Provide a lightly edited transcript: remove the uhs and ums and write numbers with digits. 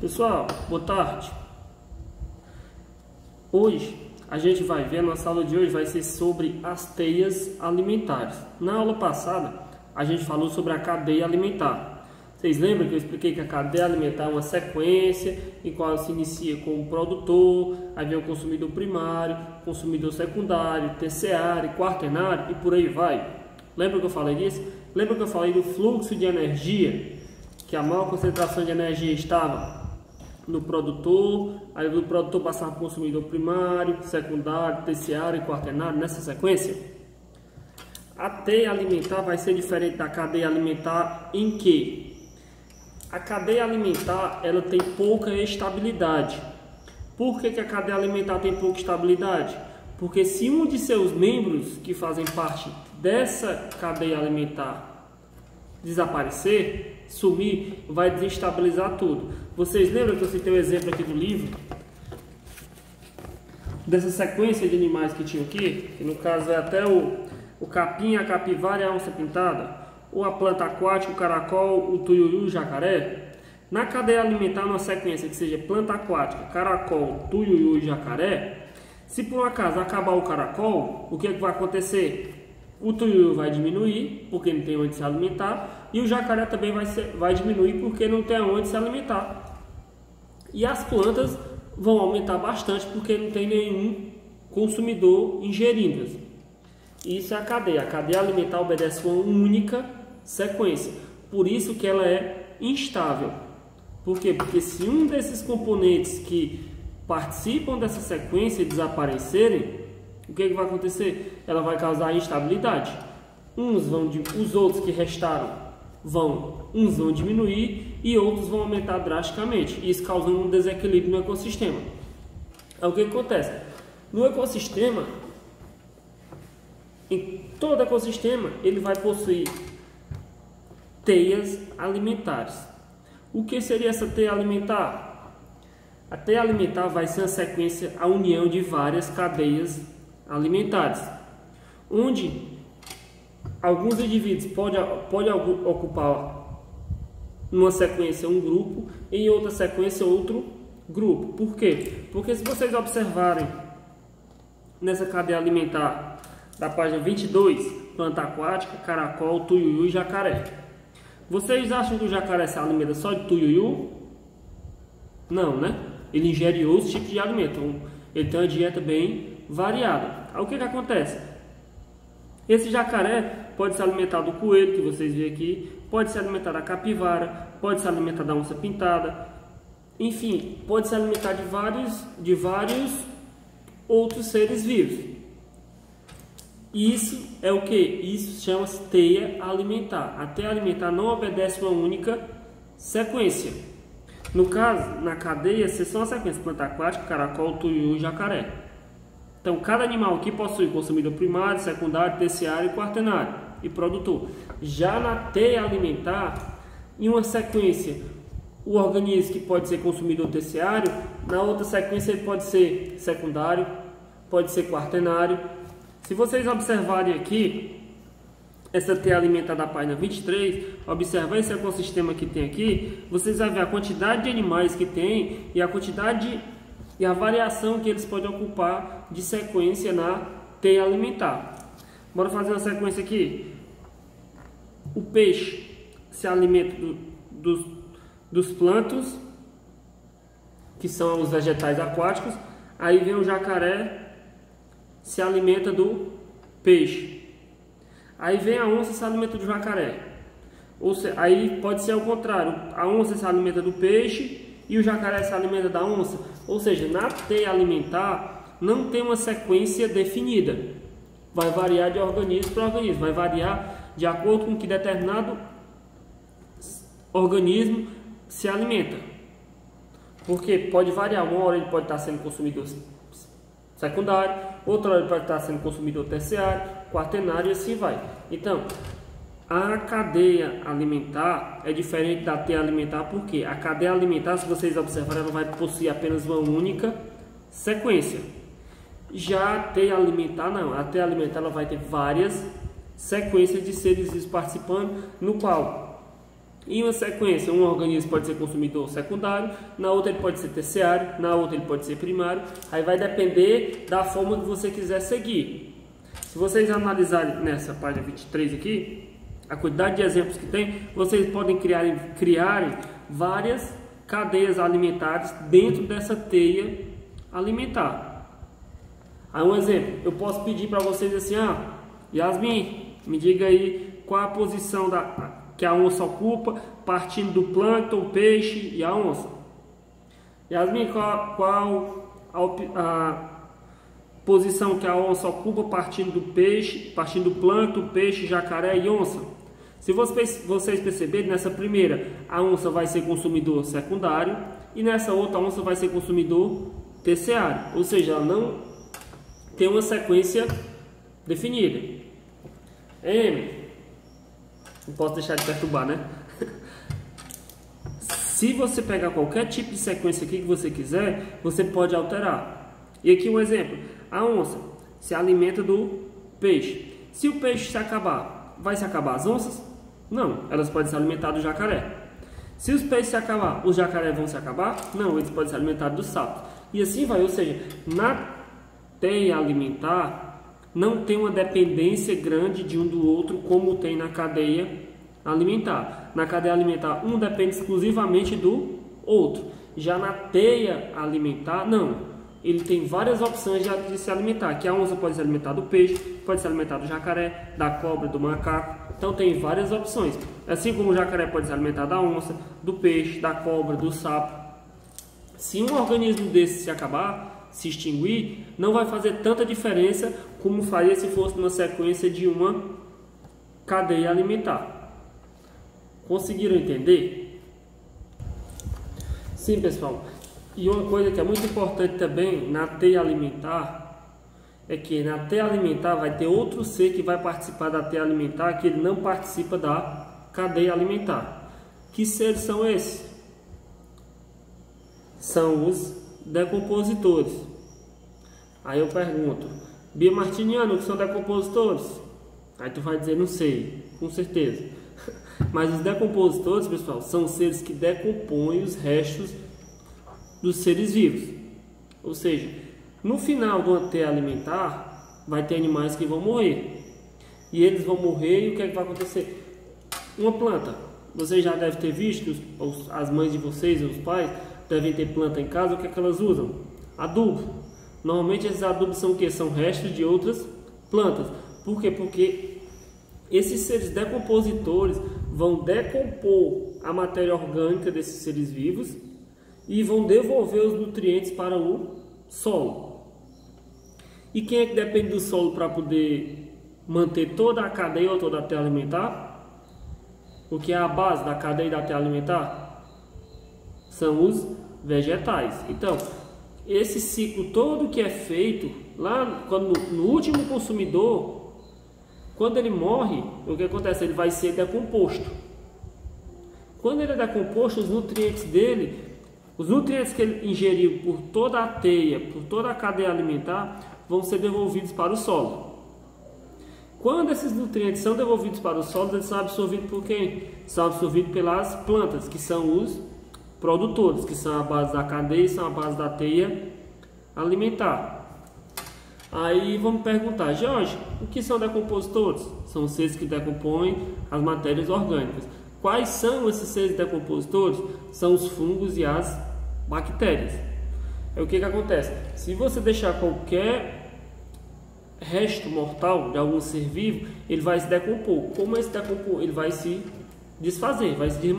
Pessoal, boa tarde. Hoje a gente vai ver, a nossa aula de hoje vai ser sobre as teias alimentares. Na aula passada a gente falou sobre a cadeia alimentar. Vocês lembram que eu expliquei que a cadeia alimentar é uma sequência em qual se inicia com o produtor, aí vem o consumidor primário, consumidor secundário, terciário, quaternário e por aí vai. Lembra que eu falei disso? Lembra que eu falei do fluxo de energia? Que a maior concentração de energia estava no produtor, aí do produtor passava para o consumidor primário, secundário, terciário e quaternário, nessa sequência. A teia alimentar vai ser diferente da cadeia alimentar em que a cadeia alimentar ela tem pouca estabilidade. Por que a cadeia alimentar tem pouca estabilidade? Porque se um de seus membros que fazem parte dessa cadeia alimentar desaparecer, sumir, vai desestabilizar tudo. Vocês lembram que eu citei o exemplo aqui do livro? Dessa sequência de animais que tinha aqui, que no caso é até o capim, a capivara e a onça pintada, ou a planta aquática, o caracol, o tuiuiu e o jacaré. Na cadeia alimentar, numa sequência que seja planta aquática, caracol, tuiuiu e jacaré, se por um acaso acabar o caracol, o que é que vai acontecer? O tuiuiu vai diminuir, porque não tem onde se alimentar, e o jacaré também vai diminuir, porque não tem onde se alimentar. E as plantas vão aumentar bastante, porque não tem nenhum consumidor ingerindo-as. Isso é a cadeia. A cadeia alimentar obedece uma única sequência. Por isso que ela é instável. Por quê? Porque se um desses componentes que participam dessa sequência desaparecerem, o que vai acontecer? Ela vai causar instabilidade. Os outros que restaram uns vão diminuir e outros vão aumentar drasticamente. Isso causando um desequilíbrio no ecossistema. Aí o que acontece? No ecossistema, em todo ecossistema, ele vai possuir teias alimentares. O que seria essa teia alimentar? A teia alimentar vai ser uma sequência, a união de várias cadeias alimentares, onde alguns indivíduos podem ocupar numa sequência um grupo e em outra sequência outro grupo. Por quê? Porque se vocês observarem nessa cadeia alimentar da página 22, planta aquática, caracol, tuiuiu e jacaré, vocês acham que o jacaré se alimenta só de tuiuiu? Não, né? Ele ingere outros tipos de alimento, então, ele tem uma dieta bem variada. Aí o que acontece? Esse jacaré pode se alimentar do coelho, que vocês veem aqui, pode se alimentar da capivara, pode se alimentar da onça pintada, enfim, pode se alimentar de vários outros seres vivos. Isso é o que? Isso chama-se teia alimentar. A teia alimentar não obedece uma única sequência. No caso, na cadeia, são as sequências planta aquática, caracol, tuiuiu e jacaré. Então, cada animal aqui possui consumidor primário, secundário, terciário e quaternário e produtor. Já na teia alimentar, em uma sequência, o organismo que pode ser consumidor terciário, na outra sequência ele pode ser secundário, pode ser quaternário. Se vocês observarem aqui, essa teia alimentar da página 23, observar esse ecossistema que tem aqui, vocês vão ver a quantidade de animais que tem e a quantidade e a variação que eles podem ocupar de sequência na teia alimentar. Bora fazer uma sequência aqui. O peixe se alimenta dos plântanos, que são os vegetais aquáticos. Aí vem o jacaré, se alimenta do peixe. Aí vem a onça, se alimenta do jacaré. Aí pode ser ao contrário, a onça se alimenta do peixe e o jacaré se alimenta da onça. Ou seja, na teia alimentar não tem uma sequência definida. Vai variar de organismo para organismo, vai variar de acordo com que determinado organismo se alimenta. Porque pode variar, uma hora ele pode estar sendo consumidor secundário, outra hora ele pode estar sendo consumidor terciário, quaternário e assim vai. Então, a cadeia alimentar é diferente da teia alimentar, porque a cadeia alimentar, se vocês observarem, ela vai possuir apenas uma única sequência. Já a teia alimentar não, a teia alimentar ela vai ter várias sequências de seres vivos participando, no qual Em uma sequência, um organismo pode ser consumidor secundário, na outra ele pode ser terciário, na outra ele pode ser primário. Aí vai depender da forma que você quiser seguir. Se vocês analisarem nessa página 23 aqui, a quantidade de exemplos que tem, vocês podem criarem várias cadeias alimentares dentro dessa teia alimentar. Aí um exemplo, eu posso pedir para vocês assim, Yasmin, me diga aí qual a posição que a onça ocupa, partindo do plâncton, o peixe e a onça. Yasmin, qual a posição que a onça ocupa partindo do peixe, partindo do plâncton, peixe, jacaré e onça? Se vocês perceberem, nessa primeira a onça vai ser consumidor secundário e nessa outra a onça vai ser consumidor terciário, ou seja, ela não tem uma sequência definida. Não posso deixar de perturbar, né? Se você pegar qualquer tipo de sequência aqui que você quiser, você pode alterar. E aqui um exemplo. A onça se alimenta do peixe. Se o peixe se acabar, vai se acabar as onças? Não, elas podem se alimentar do jacaré. Se os peixes se acabar, os jacarés vão se acabar? Não, eles podem se alimentar do sapo. E assim vai, ou seja, na teia alimentar não tem uma dependência grande de um do outro como tem na cadeia alimentar. Na cadeia alimentar, um depende exclusivamente do outro. Já na teia alimentar, não. Ele tem várias opções de se alimentar. Que a onça pode se alimentar do peixe, pode se alimentar do jacaré, da cobra, do macaco. Então tem várias opções. Assim como o jacaré pode se alimentar da onça, do peixe, da cobra, do sapo. Se um organismo desse se acabar, se extinguir, não vai fazer tanta diferença como faria se fosse uma sequência de uma cadeia alimentar. Conseguiram entender? Sim, pessoal. E uma coisa que é muito importante também na teia alimentar é que na teia alimentar vai ter outro ser que vai participar da teia alimentar que ele não participa da cadeia alimentar. Que seres são esses? São os decompositores. Aí eu pergunto, Bia Martiniano, o que são decompositores? Aí tu vai dizer, não sei, com certeza. Mas os decompositores, pessoal, são seres que decompõem os restos dos seres vivos. Ou seja, no final do teia alimentar, vai ter animais que vão morrer. E eles vão morrer e o que é que vai acontecer? Uma planta. Vocês já devem ter visto, as mães de vocês e os pais devem ter planta em casa, o que é que elas usam? Adubo. Normalmente esses adubos são o que? São restos de outras plantas. Por quê? Porque esses seres decompositores vão decompor a matéria orgânica desses seres vivos e vão devolver os nutrientes para o solo. E quem é que depende do solo para poder manter toda a cadeia ou toda a teia alimentar? O que é a base da cadeia da teia alimentar? São os vegetais. Então, esse ciclo todo que é feito lá no último consumidor, quando ele morre, o que acontece? Ele vai ser decomposto. Quando ele é decomposto, os nutrientes dele, os nutrientes que ele ingeriu por toda a teia, por toda a cadeia alimentar, vão ser devolvidos para o solo. Quando esses nutrientes são devolvidos para o solo, eles são absorvidos por quem? São absorvidos pelas plantas, que são os produtores, que são a base da cadeia e são a base da teia alimentar. Aí vamos perguntar, Jorge, o que são decompositores? São seres que decompõem as matérias orgânicas. Quais são esses seres decompositores? São os fungos e as bactérias. É o que acontece? Se você deixar qualquer resto mortal de algum ser vivo, ele vai se decompor. Como esse decompor? Ele vai se desfazer, vai se